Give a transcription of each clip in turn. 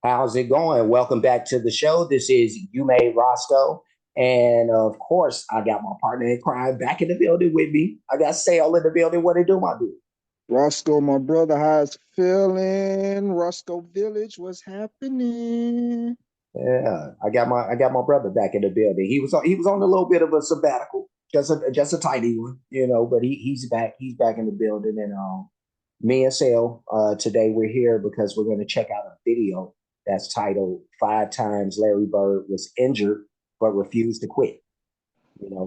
How's it going? Welcome back to the show. This is Yume Roscoe. And of course, I got my partner in crime back in the building with me. I got Sale in the building. What they do, my dude? Roscoe, my brother, how's it feeling? Roscoe Village, what's happening? Yeah, I got my brother back in the building. He was on a little bit of a sabbatical, just a tiny one, but he's back. He's back in the building. And me and Sale, today we're here because we're going to check out a video that's titled Five Times Larry Bird Was Injured but Refused to Quit.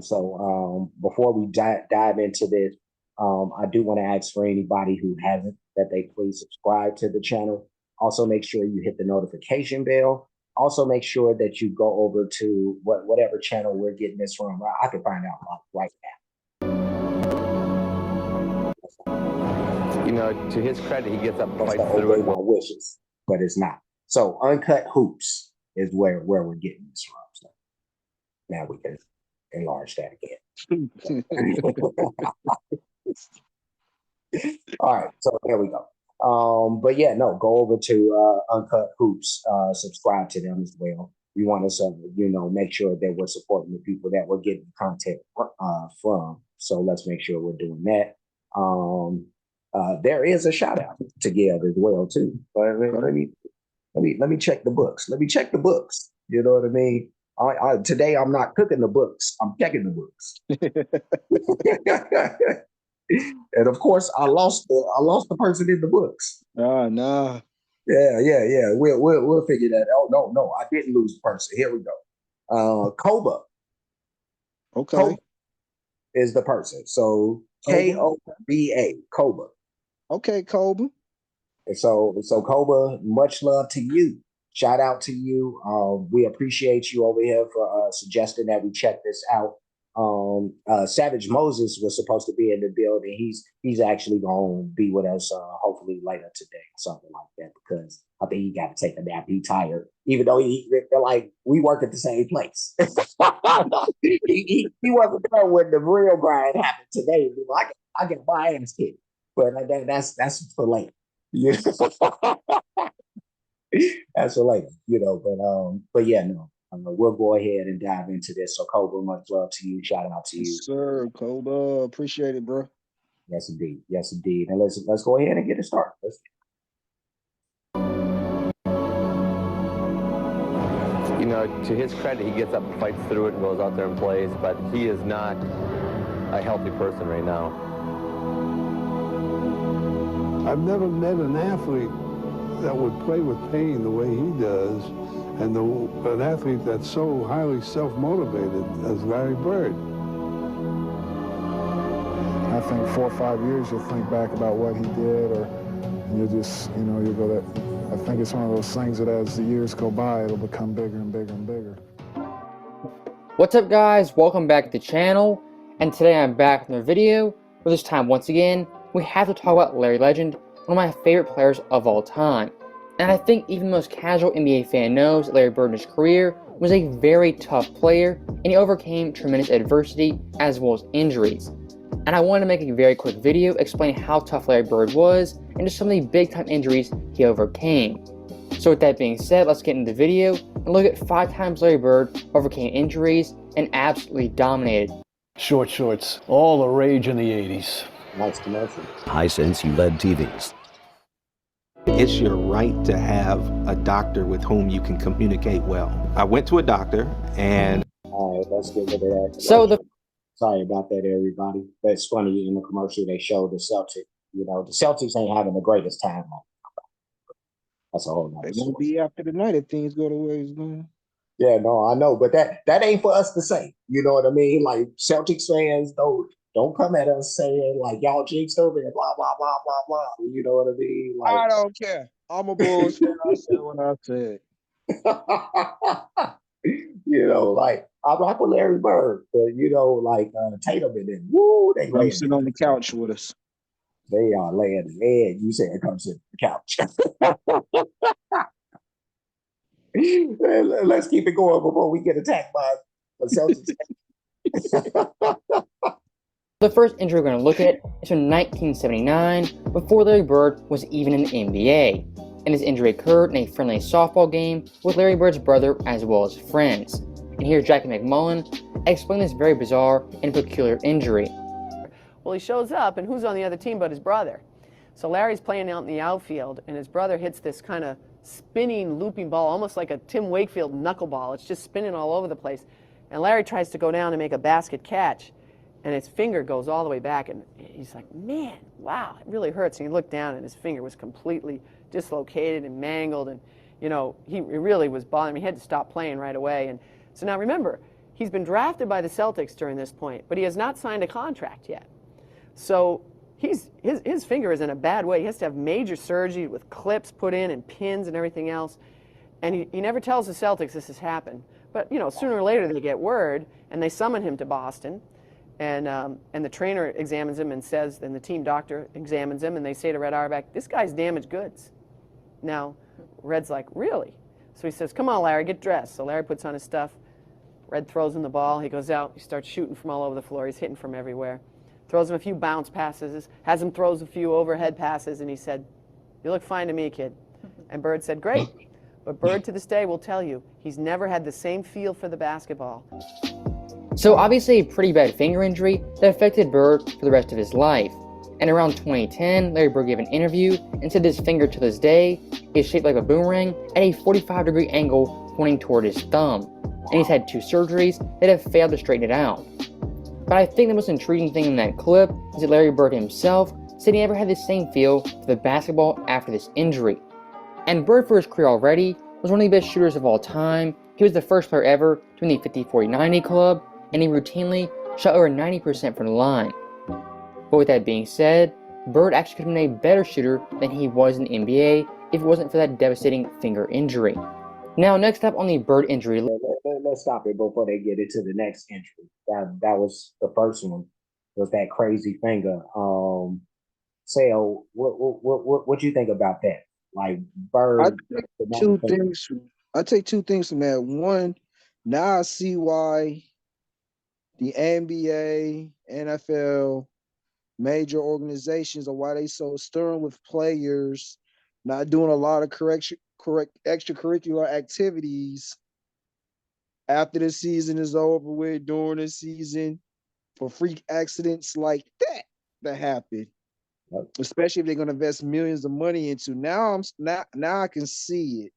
So before we dive into this, I do want to ask for anybody who hasn't that they please subscribe to the channel. Also, make sure you hit the notification bell. Also, make sure that you go over to whatever channel we're getting this from. I can find out right To his credit, he gets up and now. fights That's through obey it. my wishes, but it's not. So, Uncut Hoops is where we're getting this from. So now we can enlarge that again. All right, so there we go. But yeah, no, go over to Uncut Hoops, subscribe to them as well. We want to, make sure that we're supporting the people that we're getting content from. So let's make sure we're doing that. There is a shout out to give as well too. But let me check the books. Let me check the books. You know what I mean? Today I'm not cooking the books. I'm checking the books. And of course, I lost the person in the books. Nah. Yeah. We'll figure that out. No, I didn't lose the person. Here we go. Koba. Okay. Koba is the person. So Koba. Koba. Okay, Koba. And so Koba, much love to you. Shout out to you. We appreciate you over here for suggesting that we check this out. Savage Moses was supposed to be in the building. He's actually going to be with us hopefully later today or something like that, because I think he got to take a nap. He tired, even though they're like, we work at the same place. he wasn't there when the real grind happened today. I get my ass kicked, but that's for later. That's for later, but yeah, no. We'll go ahead and dive into this. So, Koba, much love to you. Shout out to you. Yes, sir, Koba. Appreciate it, bro. Yes, indeed. Yes, indeed. And let's go ahead and get it started. To his credit, he gets up and fights through it and goes out there and plays, but he is not a healthy person right now. I've never met an athlete that would play with pain the way he does, and an athlete that's so highly self-motivated as Larry Bird. I think 4 or 5 years you'll think back about what he did, or you'll just, you'll go that. I think it's one of those things that as the years go by, it'll become bigger and bigger and bigger. What's up, guys? Welcome back to the channel, and today I'm back with another video. But this time, once again, we have to talk about Larry Legend, one of my favorite players of all time. And I think even the most casual NBA fan knows that Larry Bird in his career was a very tough player, and he overcame tremendous adversity as well as injuries. And I wanted to make a very quick video explaining how tough Larry Bird was and just some of the big time injuries he overcame. So with that being said, let's get into the video and look at 5 times Larry Bird overcame injuries and absolutely dominated. Short shorts, all the rage in the 80s. Nice commercial. Hisense LED TVs. It's your right to have a doctor with whom you can communicate well. I went to a doctor and... All right, let's get rid of that. So Sorry about that, everybody. That's funny. In the commercial, they showed the Celtics. The Celtics ain't having the greatest time. That's a whole nother They won't story. be after the night if things go the way it's going. Yeah, no, I know, but that ain't for us to say. You know what I mean? Like, Celtics fans don't come at us saying like y'all jinxed over and blah blah blah blah blah. You know what I mean? Like, I don't care. I'm a Bulls fan. I said what I said. like I rock with Larry Bird, but Tatum and them, woo, they Come sit on the couch with us. They are laying the egg. You said come sit on the couch. Let's keep it going before we get attacked by the Celtics. the first injury we're going to look at is from 1979, before Larry Bird was even in the NBA. and his injury occurred in a friendly softball game with Larry Bird's brother as well as friends. And here's Jackie McMullen explain this very bizarre and peculiar injury. Well, he shows up, and who's on the other team but his brother? So Larry's playing out in the outfield, and his brother hits this kind of spinning, looping ball, almost like a Tim Wakefield knuckleball. It's just spinning all over the place. And Larry tries to go down and make a basket catch, and his finger goes all the way back, and he's like, man, wow, it really hurts. And he looked down, and his finger was completely dislocated and mangled, and, you know, it really was bothering him. He had to stop playing right away. And so now remember, he's been drafted by the Celtics during this point, but he has not signed a contract yet. So his finger is in a bad way. He has to have major surgery with clips put in and pins and everything else. And he never tells the Celtics this has happened. But, you know, sooner or later they get word, and they summon him to Boston. And the trainer examines him and says, and the team doctor examines him, and they say to Red Auerbach, this guy's damaged goods. Now, Red's like, really? So he says, come on, Larry, get dressed. So Larry puts on his stuff. Red throws him the ball. He goes out. He starts shooting from all over the floor. He's hitting from everywhere. Throws him a few bounce passes, has him throws a few overhead passes, and he said, you look fine to me, kid. And Bird said, great. But Bird to this day will tell you he's never had the same feel for the basketball. So obviously a pretty bad finger injury that affected Bird for the rest of his life. And around 2010, Larry Bird gave an interview and said his finger to this day is shaped like a boomerang at a 45-degree angle pointing toward his thumb. And he's had 2 surgeries that have failed to straighten it out. But I think the most intriguing thing in that clip is that Larry Bird himself said he never had the same feel for the basketball after this injury. And Bird, for his career already, was one of the best shooters of all time. He was the first player ever to win the 50-40-90 club, and he routinely shot over 90% from the line. But with that being said, Bird actually could have been a better shooter than he was in the NBA if it wasn't for that devastating finger injury. Now, next up on the Bird injury list. Let's stop it before they get into the next injury. That was the first one, was that crazy finger. Sale, what you think about that? Like Bird. I take two things from that. One, now I see why the NBA, NFL, major organizations are why they so stern with players not doing a lot of correct extracurricular activities after the season is over with, during the season, for freak accidents like that happen. Especially if they're going to invest millions of money into. Now I can see it.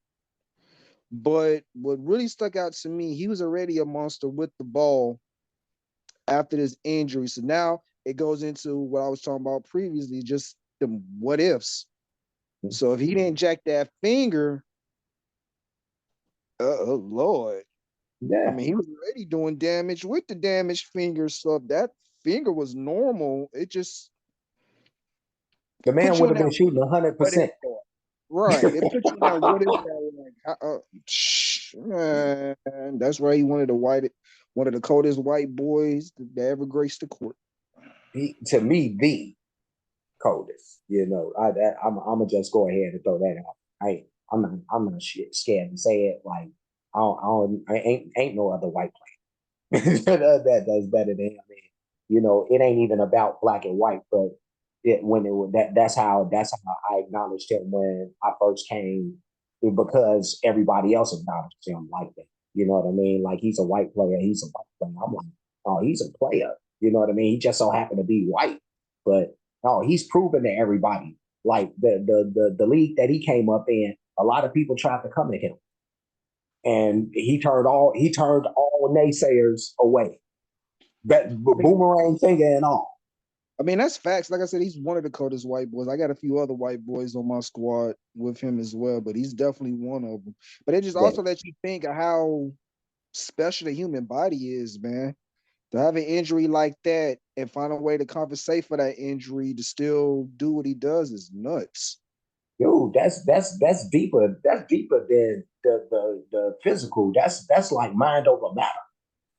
But what really stuck out to me, he was already a monster with the ball after this injury. So now it goes into what I was talking about previously, just the what ifs. So if he didn't jack that finger, oh Lord. Yeah. I mean, he was already doing damage with the damaged finger. So if that finger was normal, it just the man would have been shooting 100%. Right. It put you in that what if man, that's why he one of the coldest white boys that ever graced the court. To me, the coldest. You know, I'm gonna just go ahead and throw that out. I'm not scared to say it. Like I ain't no other white player that does better than him. I mean, you know, it ain't even about black and white, but that's how I acknowledged him when I first came, because everybody else acknowledged him like that. You know what I mean? Like, he's a white player, he's a white player. I'm like, oh, he's a player. You know what I mean? He just so happened to be white, but no, he's proven to everybody. Like the league that he came up in, a lot of people tried to come at him, and he turned all naysayers away. That boomerang finger and all. I mean, that's facts. Like I said, he's one of the coldest white boys. I got a few other white boys on my squad with him as well, but he's definitely one of them. But it just also lets you think of how special the human body is, man. To have an injury like that and find a way to compensate for that injury to still do what he does is nuts. Dude, that's deeper. That's deeper than the physical. That's like mind over matter.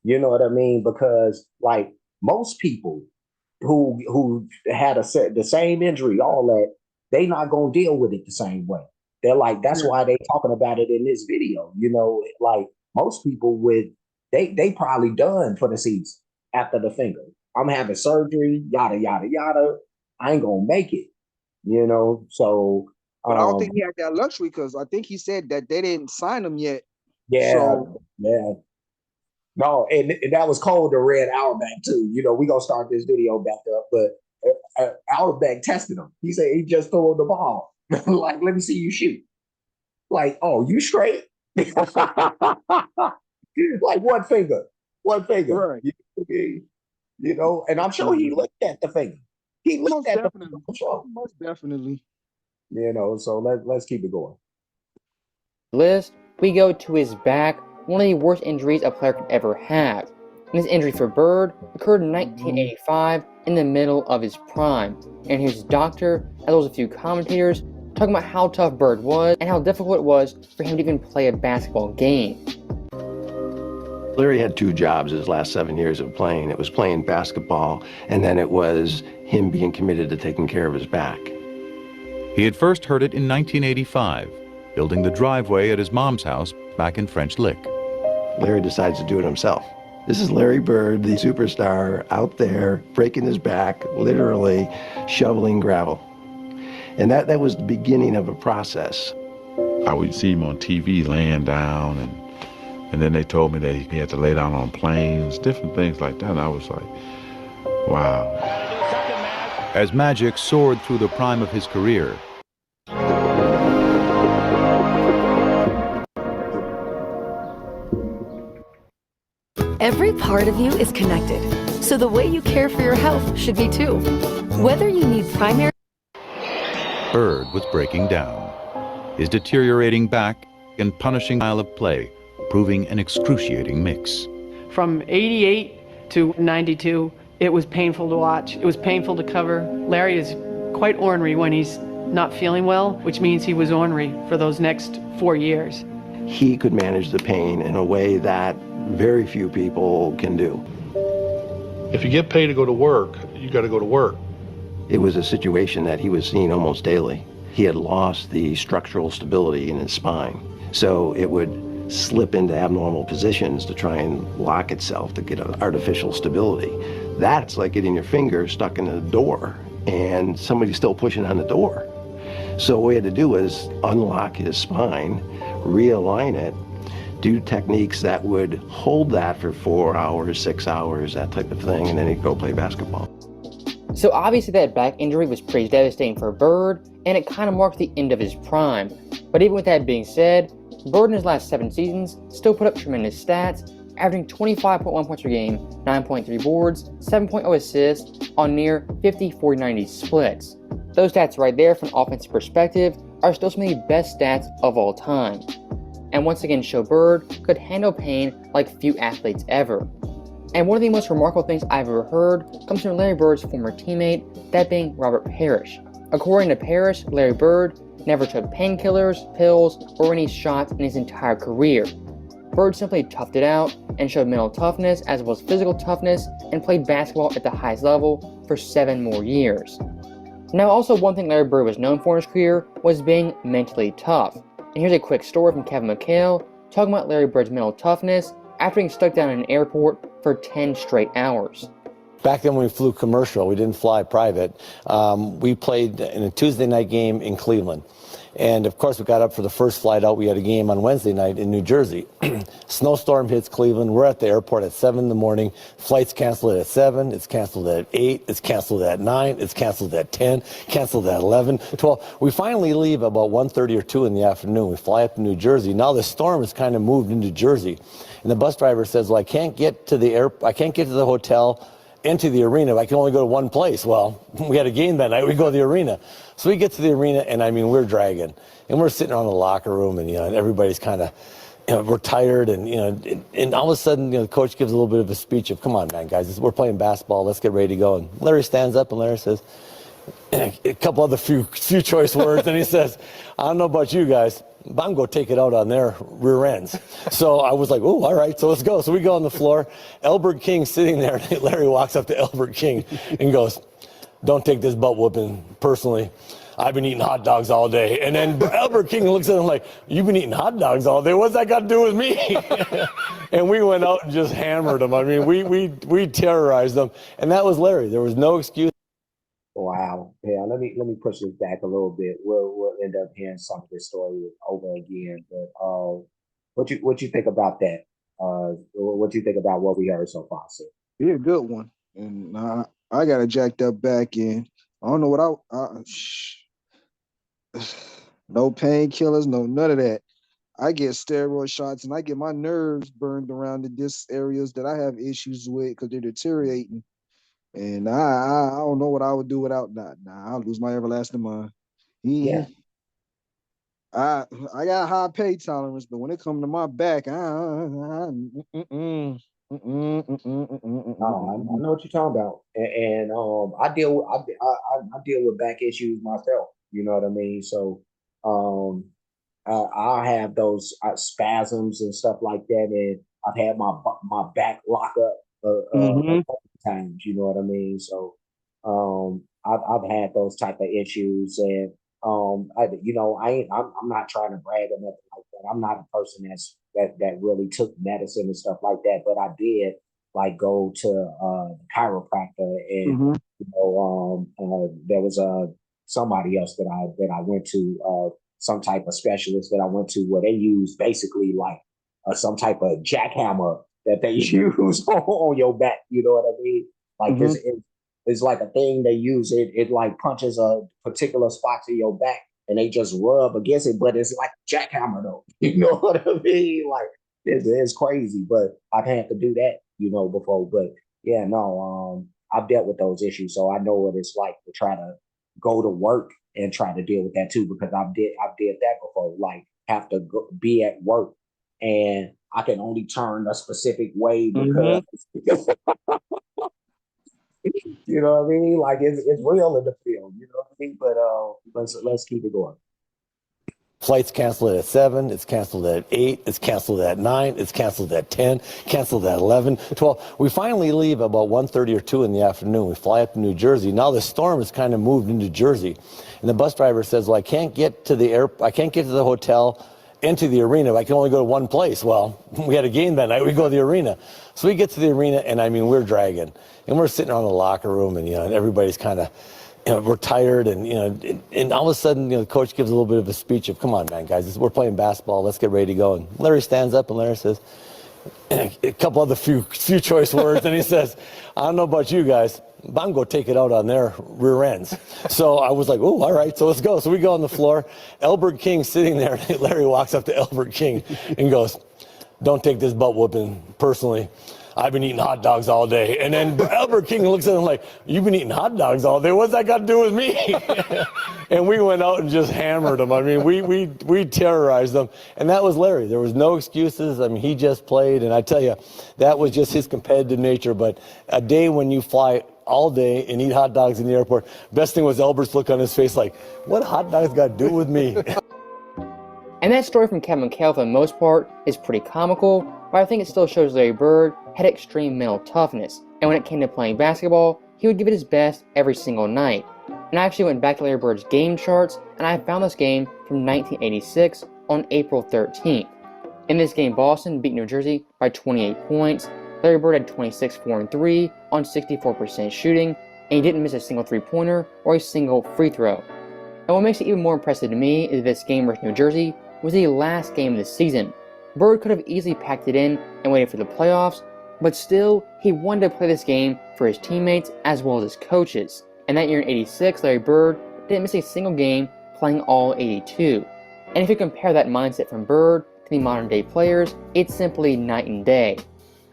You know what I mean? Because like most people who had the same injury, all that, they not gonna deal with it the same way. They're like, that's why they talking about it in this video. You know, like most people they probably done for the season after the finger. I'm having surgery, yada yada yada. I ain't gonna make it. You know, so But I don't think he had that luxury because I think he said that they didn't sign him yet. Yeah, So, yeah. No, and that was cold to Red Auerbach too. You know, we gonna start this video back up, but Auerbach tested him. He said he just threw the ball. Like, let me see you shoot. Like, oh, you straight? Like one finger. right. You know, and I'm sure he looked at the finger. He looked at the finger. I'm sure. Most definitely. You know, so let's keep it going. List, we go to his back, one of the worst injuries a player could ever have. And this injury for Bird occurred in 1985 in the middle of his prime. And here's his doctor, as well as a few commentators, talking about how tough Bird was and how difficult it was for him to even play a basketball game. Larry had two jobs his last 7 years of playing. It was playing basketball, and then it was him being committed to taking care of his back. He had first heard it in 1985, building the driveway at his mom's house back in French Lick. Larry decides to do it himself. This is Larry Bird, the superstar, out there breaking his back, literally shoveling gravel. And that was the beginning of a process. I would see him on TV laying down, and then they told me that he had to lay down on planes, different things like that. And I was like, wow. As Magic soared through the prime of his career, Every part of you is connected, so the way you care for your health should be too. Whether you need primary... Bird was breaking down. His deteriorating back and punishing style of play proving an excruciating mix. From 88 to 92, it was painful to watch. It was painful to cover. Larry is quite ornery when he's not feeling well, which means he was ornery for those next 4 years. He could manage the pain in a way that very few people can do. If you get paid to go to work, you got to go to work. It was a situation that he was seeing almost daily. He had lost the structural stability in his spine, so it would slip into abnormal positions to try and lock itself to get an artificial stability. That's like getting your finger stuck in a door and somebody's still pushing on the door. So what we had to do was unlock his spine, realign it, do techniques that would hold that for 4 hours, 6 hours, that type of thing, and then he'd go play basketball. So obviously that back injury was pretty devastating for Bird, and it kind of marked the end of his prime. But even with that being said, Bird in his last 7 seasons still put up tremendous stats, averaging 25.1 points per game, 9.3 boards, 7.0 assists on near 50-40-90 splits. Those stats right there from an offensive perspective are still some of the best stats of all time. And once again show Bird could handle pain like few athletes ever. And one of the most remarkable things I've ever heard comes from Larry Bird's former teammate, that being Robert Parrish. According to Parrish, Larry Bird never took painkillers, pills, or any shots in his entire career. Bird simply toughed it out and showed mental toughness as well as physical toughness and played basketball at the highest level for 7 more years. Now also one thing Larry Bird was known for in his career was being mentally tough. And here's a quick story from Kevin McHale talking about Larry Bird's mental toughness after being stuck down in an airport for 10 straight hours. Back then when we flew commercial, we didn't fly private. We played in a Tuesday night game in Cleveland. And of course we got up for the first flight out. We had a game on Wednesday night in New Jersey. Snowstorm hits Cleveland. We're at the airport at 7 in the morning. Flight's canceled at 7. It's canceled at 8. It's canceled at 9. It's canceled at 10. Canceled at 11, 12. We finally leave about 1:30 or 2 in the afternoon. We fly up to New Jersey. Now the storm has kind of moved into Jersey. And the bus driver says, well, I can't get to the hotel into the arena, but I can only go to one place. Well, we had a game that night, we go to the arena. So we get to the arena, and I mean, we're dragging. And we're sitting around the locker room, and, and everybody's kind of, we're tired, and, and all of a sudden, the coach gives a little bit of a speech of, come on, man, guys, we're playing basketball, let's get ready to go. And Larry stands up, and Larry says, a couple other few choice words, and he says, I don't know about you guys, but I'm going to take it out on their rear ends. So I was like, oh, all right, so let's go. So we go on the floor. Elbert King sitting there. Larry walks up to Elbert King and goes, don't take this butt whooping personally. I've been eating hot dogs all day. And then Elbert King looks at him like, you've been eating hot dogs all day? What's that got to do with me? And we went out and just hammered him. I mean, we terrorized them. And that was Larry. There was no excuse. Wow. Yeah, let me push this back a little bit. We'll end up hearing some of this story over again. But what you think about that? What you think about what we heard so far, sir? He a good one. And I got a jacked up back end. I don't know what no painkillers, no none of that. I get steroid shots and I get my nerves burned around the disc areas that I have issues with because they're deteriorating. And I don't know what I would do without that. Nah, I'll lose my everlasting mind. Yeah. I got high pain tolerance, but when it comes to my back, I know what you're talking about, and I deal with back issues myself. You know what I mean? So I have those spasms and stuff like that, and I've had my back lock up a couple times. You know what I mean? So I've had those type of issues, and I'm not trying to brag or nothing like that. I'm not a person that really took medicine and stuff like that, but I did like go to the chiropractor, and there was somebody else that I went to, some type of specialist that I went to, where they use basically like some type of jackhammer that they use on your back. You know what I mean? Like it's like a thing they use. It like punches a particular spot to your back, and they just rub against it. But it's like a jackhammer, though. You know what I mean? Like it's crazy. But I've had to do that, before. But yeah, no, I've dealt with those issues, so I know what it's like to try to go to work and try to deal with that too, because I've did that before. Like have to be at work, and I can only turn a specific way because. You know what I mean? Like it's real in the field. You know what I mean? But let's keep it going. Flights canceled at 7, it's canceled at 8, it's canceled at 9, it's canceled at 10, canceled at 11, 12. We finally leave about 1:30 or 2 in the afternoon. We fly up to New Jersey. Now the storm has kind of moved into Jersey. And the bus driver says, well, I can't get to the hotel into the arena. I can only go to one place. Well, we had a game that night. We go to the arena. So we get to the arena, and I mean, we're dragging. And we're sitting around the locker room, and, and everybody's kind of, we're tired, and, and all of a sudden, the coach gives a little bit of a speech of, come on, man, guys, we're playing basketball. Let's get ready to go. And Larry stands up, and Larry says, a couple other few choice words, and he says, I don't know about you guys, but I'm going to take it out on their rear ends. So I was like, oh, all right, so let's go. So we go on the floor. Elbert King sitting there. Larry walks up to Elbert King and goes, don't take this butt whooping personally. I've been eating hot dogs all day. And then Elbert King looks at him like, you've been eating hot dogs all day? What's that got to do with me? And we went out and just hammered him. I mean, we terrorized them. And that was Larry. There was no excuses. I mean, he just played. And I tell you, that was just his competitive nature. But a day when you fly all day and eat hot dogs in the airport, best thing was Elbert's look on his face like, what hot dogs got to do with me? And that story from Kevin McHale, for the most part, is pretty comical, but I think it still shows Larry Bird had extreme mental toughness, and when it came to playing basketball, he would give it his best every single night. And I actually went back to Larry Bird's game charts, and I found this game from 1986 on April 13th. In this game, Boston beat New Jersey by 28 points. Larry Bird had 26, 4, and 3 on 64% shooting, and he didn't miss a single three-pointer or a single free throw. And what makes it even more impressive to me is this game versus New Jersey was the last game of the season. Bird could have easily packed it in and waited for the playoffs, but still, he wanted to play this game for his teammates as well as his coaches. And that year in '86, Larry Bird didn't miss a single game, playing all 82. And if you compare that mindset from Bird to the modern day players, it's simply night and day.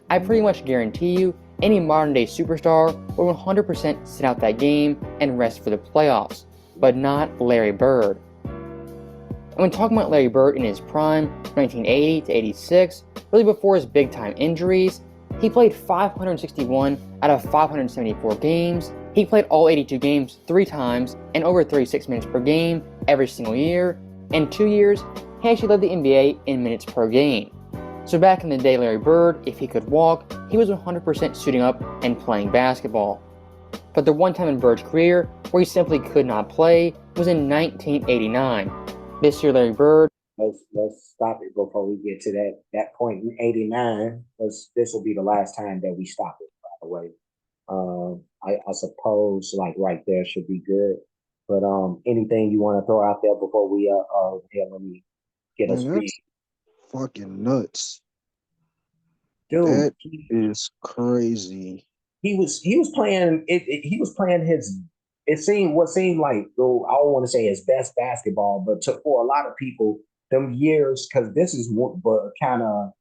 I pretty much guarantee you, any modern day superstar would 100% sit out that game and rest for the playoffs, but not Larry Bird. And when talking about Larry Bird in his prime, 1980 to 86, really before his big-time injuries, he played 561 out of 574 games. He played all 82 games 3 times and over 36 minutes per game every single year. In 2 years, he actually led the NBA in minutes per game. So back in the day, Larry Bird, if he could walk, he was 100% suiting up and playing basketball. But the one time in Bird's career where he simply could not play was in 1989. This year, Larry Bird. Let's stop it before we get to that point in '89. This will be the last time that we stop it. By the way, I suppose like right there should be good. But anything you want to throw out there before we let me get us Man, speed. that's fucking nuts. Dude, That is crazy. he was playing he was playing his what seemed like, though, I don't want to say his best basketball, but for a lot of people, them years, because this is what but kind of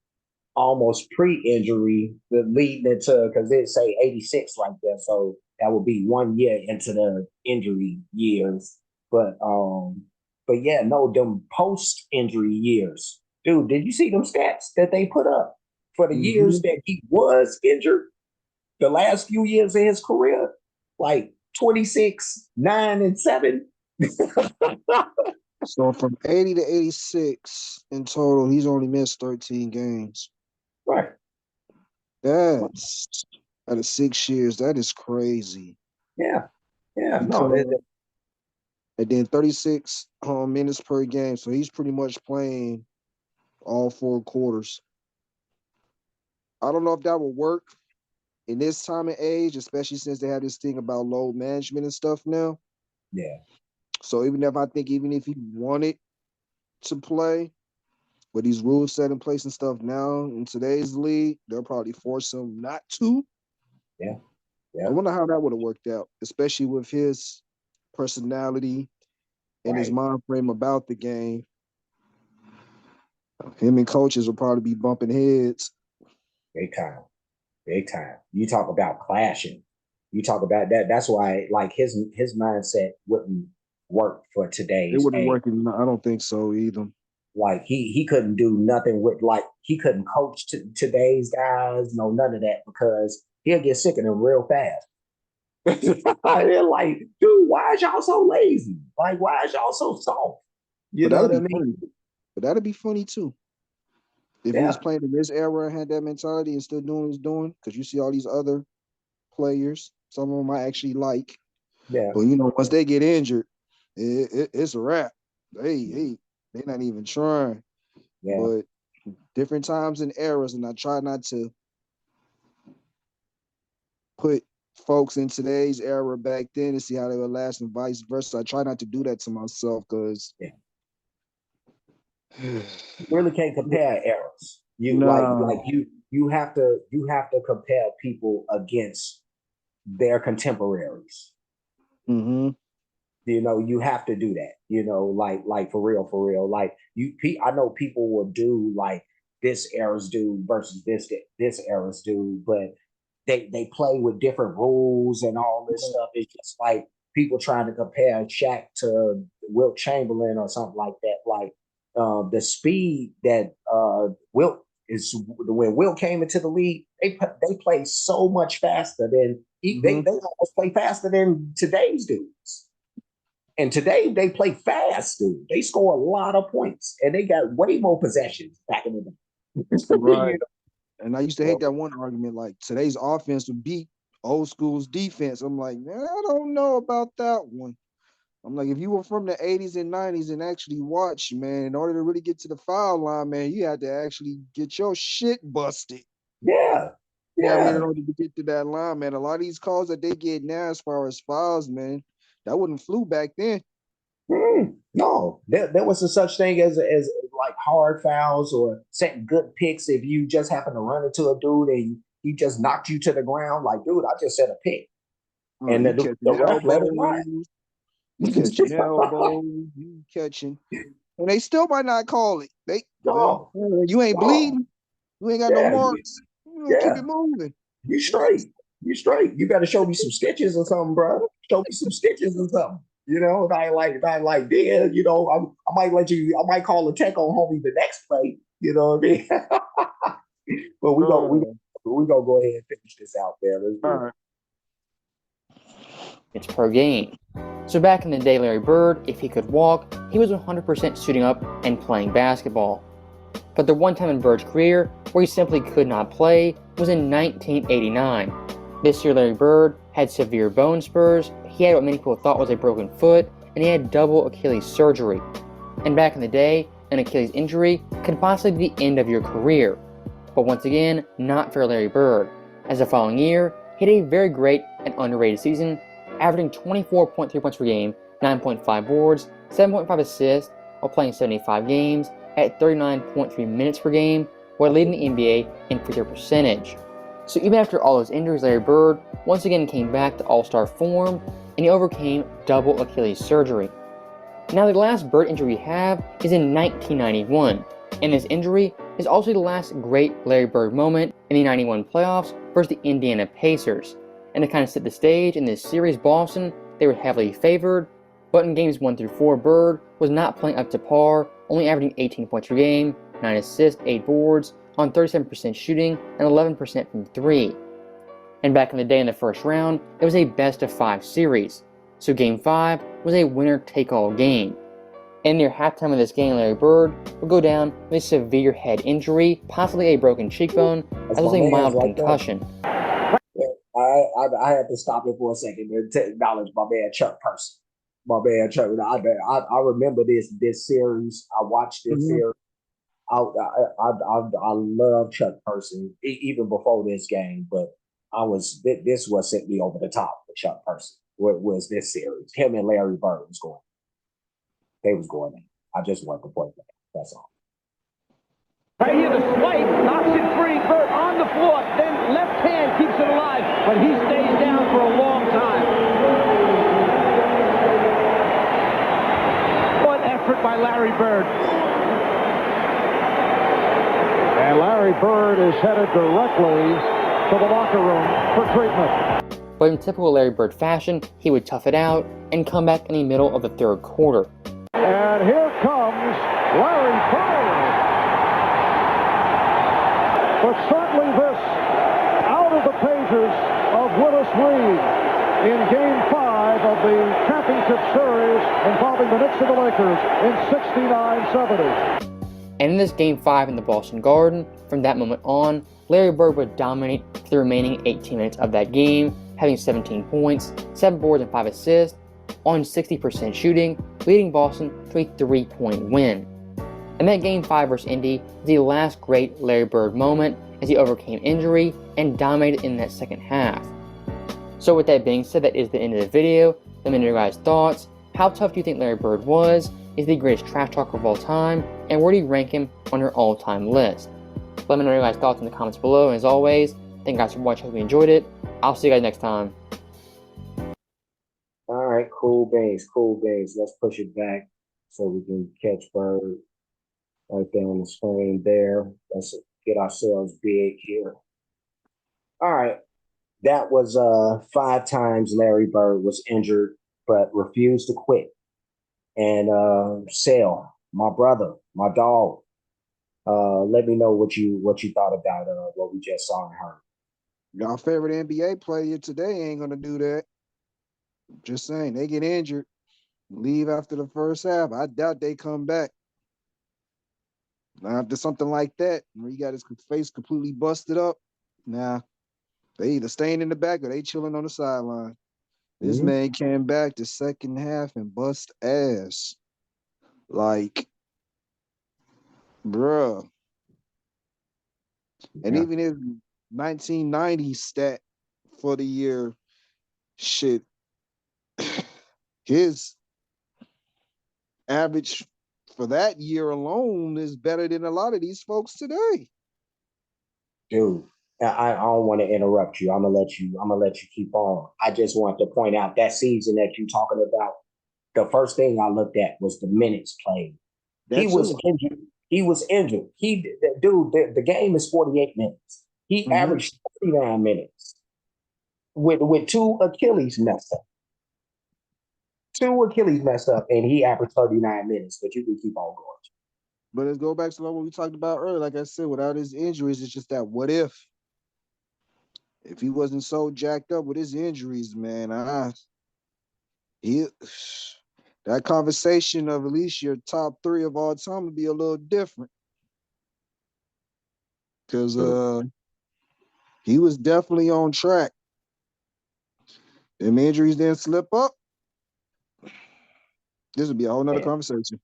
almost pre-injury, the leading into, because they say 86 right there, so that would be 1 year into the injury years. But yeah, no, them post-injury years, dude. Did you see them stats that they put up for the years that he was injured? The last few years of his career, like 26, 9, and 7. So from 80 to 86 in total, he's only missed 13 games. Right. That's out of 6 years. That is crazy. Yeah. Yeah. And then 36 minutes per game. So he's pretty much playing all 4 quarters. I don't know if that will work in this time and age, especially since they have this thing about load management and stuff now. Yeah. So even if he wanted to play with these rules set in place and stuff now in today's league, they'll probably force him not to. Yeah. I wonder how that would have worked out, especially with his personality and his mind frame about the game. Him and coaches will probably be bumping heads. Big time. Big time. You talk about clashing. You talk about that. That's why, like, his mindset wouldn't work for today's. It wouldn't work. I don't think so either. Like he couldn't do nothing with, like, he couldn't coach today's guys. No, none of that, because he'll get sick of them real fast. They're like, dude, why is y'all so lazy? Like, why is y'all so soft? You know what I mean? But that'd be funny too. If he was playing in this era and had that mentality and still doing what he's doing, because you see all these other players, some of them I actually like. Yeah. But once they get injured, it's a wrap. They're not even trying. Yeah. But different times and eras, and I try not to put folks in today's era back then and see how they would last and vice versa. I try not to do that to myself, because really can't compare eras. You have to compare people against their contemporaries. Mm-hmm. You have to do that. Like for real. Like I know people will do like this era's dude versus this era's dude, but they play with different rules and all this stuff. It's just like people trying to compare Shaq to Wilt Chamberlain or something like that. Like the speed that Wilt is, when Wilt came into the league, they play so much faster than they almost play faster than today's dudes. And today they play fast, dude. They score a lot of points, and they got way more possessions back in the day. Right. And I used to hate that one argument, like today's offense would beat old school's defense. I'm like, man, I don't know about that one. I'm like, if you were from the 80s and 90s and actually watch, man, in order to really get to the foul line, man, you had to actually get your shit busted. Yeah. I mean, in order to get to that line, man, a lot of these calls that they get now as far as fouls, man, that wouldn't flew back then. No, there was a such thing as like hard fouls or setting good picks. If you just happen to run into a dude and he just knocked you to the ground, like, dude, I just set a pick. And the ref let it ride. You catching elbows, you catching. And they still might not call it. You ain't bleeding. You ain't got no marks. Keep it moving. You straight. You got to show me some stitches or something, bro. Show me some stitches or something. I like, I might call a check on homie the next play. You know what I mean? But we gonna go ahead and finish this out there. All right. It's per game. So back in the day, Larry Bird, if he could walk, he was 100% suiting up and playing basketball. But the one time in Bird's career where he simply could not play was in 1989. This year, Larry Bird had severe bone spurs, he had what many people thought was a broken foot, and he had double Achilles surgery. And back in the day, an Achilles injury could possibly be the end of your career. But once again, not for Larry Bird, as the following year, he had a very great and underrated season, averaging 24.3 points per game, 9.5 boards, 7.5 assists, while playing 75 games at 39.3 minutes per game, while leading the NBA in free throw percentage. So even after all those injuries, Larry Bird once again came back to all-star form, and he overcame double Achilles surgery. Now, the last Bird injury we have is in 1991, and this injury is also the last great Larry Bird moment in the 91 playoffs versus the Indiana Pacers. And to kind of set the stage, in this series, Boston, they were heavily favored, but in games 1 through 4, Bird was not playing up to par, only averaging 18 points per game, 9 assists, 8 boards, on 37% shooting and 11% from 3. And back in the day in the first round, it was a best-of-5 series, so Game 5 was a winner-take-all game. And near halftime of this game, Larry Bird would go down with a severe head injury, possibly a broken cheekbone, as well as a mild concussion. I had to stop it for a second to acknowledge my man Chuck Person. My man Chuck. I remember this series. I watched this series. I love Chuck Person even before this game, but this was sent me over the top for Chuck Person. What was this series? Him and Larry Bird was going. They was going in. I just want to point that. That's all. Right here, the swipe knocks it free. Bird on the floor, then left hand keeps it alive, but he stays down for a long time. What effort by Larry Bird. And Larry Bird is headed directly to the locker room for treatment. But in typical Larry Bird fashion, he would tough it out and come back in the middle of the third quarter. And here comes Larry Bird. But certainly this out of the pages of Willis Reed in Game 5 of the championship series involving the Knicks and the Lakers in 69-70. And in this Game 5 in the Boston Garden, from that moment on, Larry Bird would dominate for the remaining 18 minutes of that game, having 17 points, 7 boards, and 5 assists, on 60% shooting, leading Boston to a 3-point win. And that Game 5 versus Indy is the last great Larry Bird moment as he overcame injury and dominated in that second half. So with that being said, that is the end of the video. Let me know your guys' thoughts. How tough do you think Larry Bird was? Is he the greatest trash talker of all time? And where do you rank him on your all-time list? Let me know your guys' thoughts in the comments below. And as always, thank you guys for watching. Hope you enjoyed it. I'll see you guys next time. All right, cool beans. Let's push it back so we can catch Bird right there on the screen there. Let's get ourselves big here. All right. That was 5 times Larry Bird was injured but refused to quit. And Sale, my brother, my dog, let me know what you thought about what we just saw and heard. Y'all favorite NBA player today ain't gonna do that. Just saying, they get injured, leave after the first half. I doubt they come back. Now, after something like that, where he got his face completely busted up, nah, they either staying in the back or they chilling on the sideline. This man came back the second half and bust ass. Like, bruh. And even his 1990 stat for the year, shit, his average for that year alone is better than a lot of these folks today. Dude, I don't want to interrupt you. I'm gonna let you keep on. I just want to point out that season that you're talking about. The first thing I looked at was the minutes played. He was injured. The game is 48 minutes. He averaged 39 minutes with 2 Achilles messed up. 2 Achilles messed up, and he averaged 39 minutes, but you can keep on going. But let's go back to what we talked about earlier. Like I said, without his injuries, it's just that what if he wasn't so jacked up with his injuries, man, that conversation of at least your top 3 of all time would be a little different. Because he was definitely on track. Them injuries didn't slip up. This would be a whole nother conversation.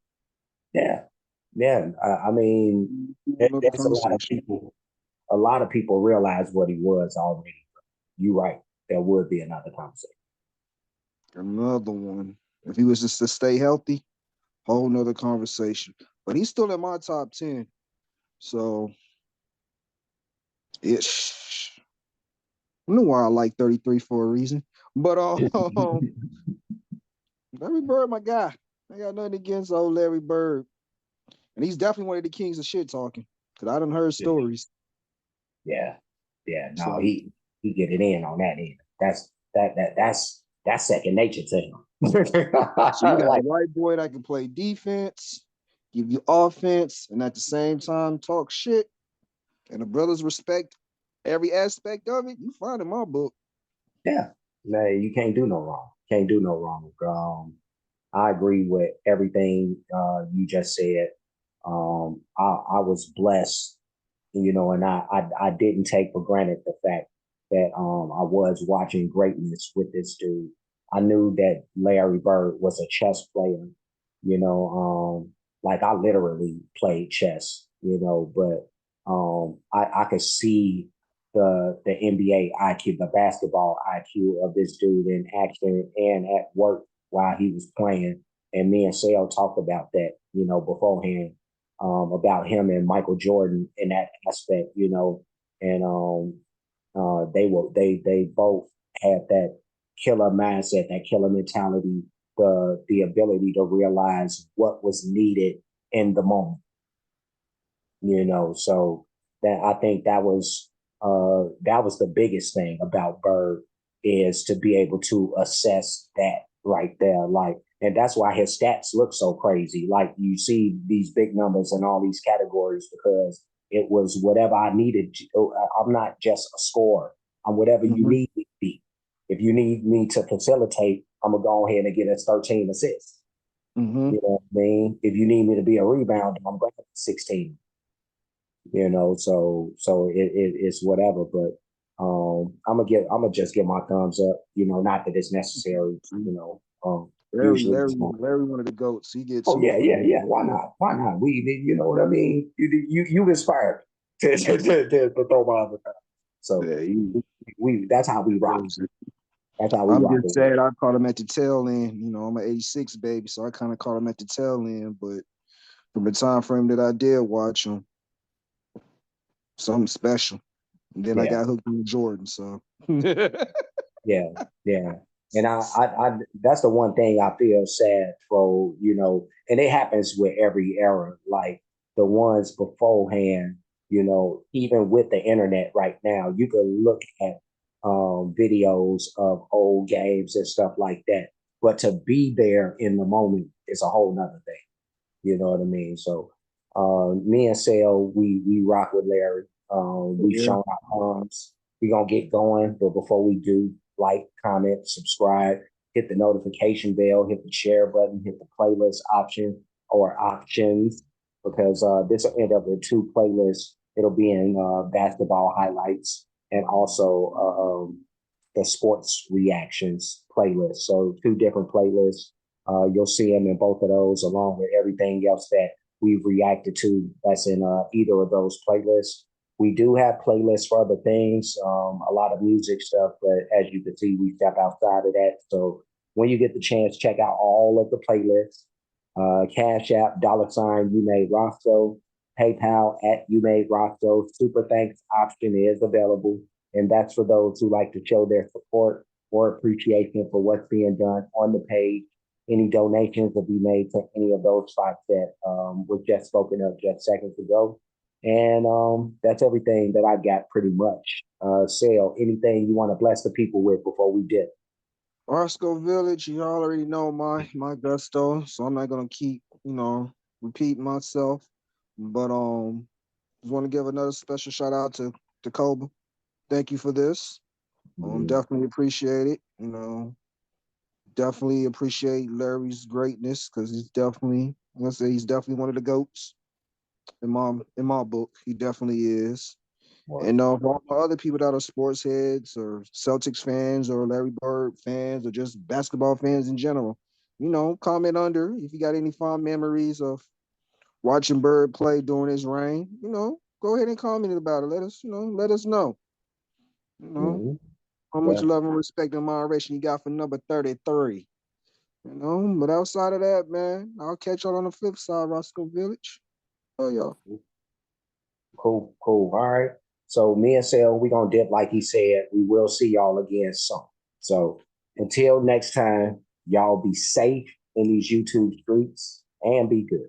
Yeah. I mean, there's a lot of people realize what he was already. You're right. There would be another conversation. Another one. If he was just to stay healthy, whole nother conversation. But he's still in my top 10. So it's I know why I like 33 for a reason. But Larry Bird, my guy. I got nothing against old Larry Bird. And he's definitely one of the kings of shit talking. Cause I done heard stories. Yeah, yeah. No, So- he get it in on that end. That's second nature to him. So you got Like, a white boy that can play defense, give you offense, and at the same time talk shit. And the brothers respect every aspect of it. You find in my book. yeah, no, you can't do no wrong. Can't do no wrong. I agree with everything you just said. I was blessed, you know, and I didn't take for granted the fact that I was watching greatness with this dude. I knew that Larry Bird was a chess player, you know, like I literally played chess, you know, but I could see the NBA IQ, the basketball IQ of this dude in action and at work while he was playing. And me and Sale talked about that, you know, beforehand, about him and Michael Jordan in that aspect, you know, and they both had that killer mindset, that killer mentality, the ability to realize what was needed in the moment, you know. So that I think that was the biggest thing about Bird, is to be able to assess that right there. Like, and that's why his stats look so crazy. Like, you see these big numbers in all these categories because it was whatever I needed. I'm not just a scorer. I'm whatever you need me to be. If you need me to facilitate, I'm gonna go ahead and get us 13 assists. You know what I mean? If you need me to be a rebounder, I'm going to 16. You know, so it's whatever. But I'm gonna just give my thumbs up. You know, not that it's necessary. You know, Larry, usually. Larry, one of the goats. He gets. Oh yeah. Why not? Why not? You know what I mean. You inspired to throw my other time. So we that's how we rock. That's how we I'm rock. just saying, I caught him at the tail end. You know, I'm an '86 baby, so I kind of caught him at the tail end. But from the time frame that I did watch him, something special. And then I got hooked on Jordan. So Yeah. And I that's the one thing I feel sad for, you know, and it happens with every era, like the ones beforehand, you know, even with the internet right now, you can look at videos of old games and stuff like that. But to be there in the moment is a whole nother thing. You know what I mean? So me and Sale, we rock with Larry. We've shown our arms. We're gonna get going, but before we do, like, comment, subscribe, hit the notification bell, hit the share button, hit the playlist option or options, because this will end up in two playlists. It'll be in basketball highlights and also the sports reactions playlist. So two different playlists. You'll see them in both of those, along with everything else that we've reacted to that's in either of those playlists. We do have playlists for other things, a lot of music stuff, but as you can see, we step outside of that. So when you get the chance, check out all of the playlists. Cash App, $ You Made Roscoe, PayPal at You Made Roscoe. Super thanks option is available, and that's for those who like to show their support or appreciation for what's being done on the page. Any donations will be made to any of those spots that was just spoken of just seconds ago. And that's everything that I got pretty much. Sale, anything you want to bless the people with before we dip? Roscoe Village, you already know my gusto, so I'm not gonna keep, repeating myself. But just want to give another special shout out to Cobra. Thank you for this. Definitely appreciate it. Definitely appreciate Larry's greatness, because he's definitely, I'm gonna say he's definitely one of the GOATs in my book. He definitely is. Wow. And for all the other people that are sports heads or Celtics fans or Larry Bird fans or just basketball fans in general, comment under if you got any fond memories of watching Bird play during his reign. Go ahead and comment about it. Let us know. How much love and respect and admiration you got for number 33. You know, but outside of that, man, I'll catch y'all on the flip side, Roscoe Village. Oh, y'all. Cool. All right. So me and Sel, we gonna dip like he said. We will see y'all again soon. So until next time, y'all be safe in these YouTube streets and be good.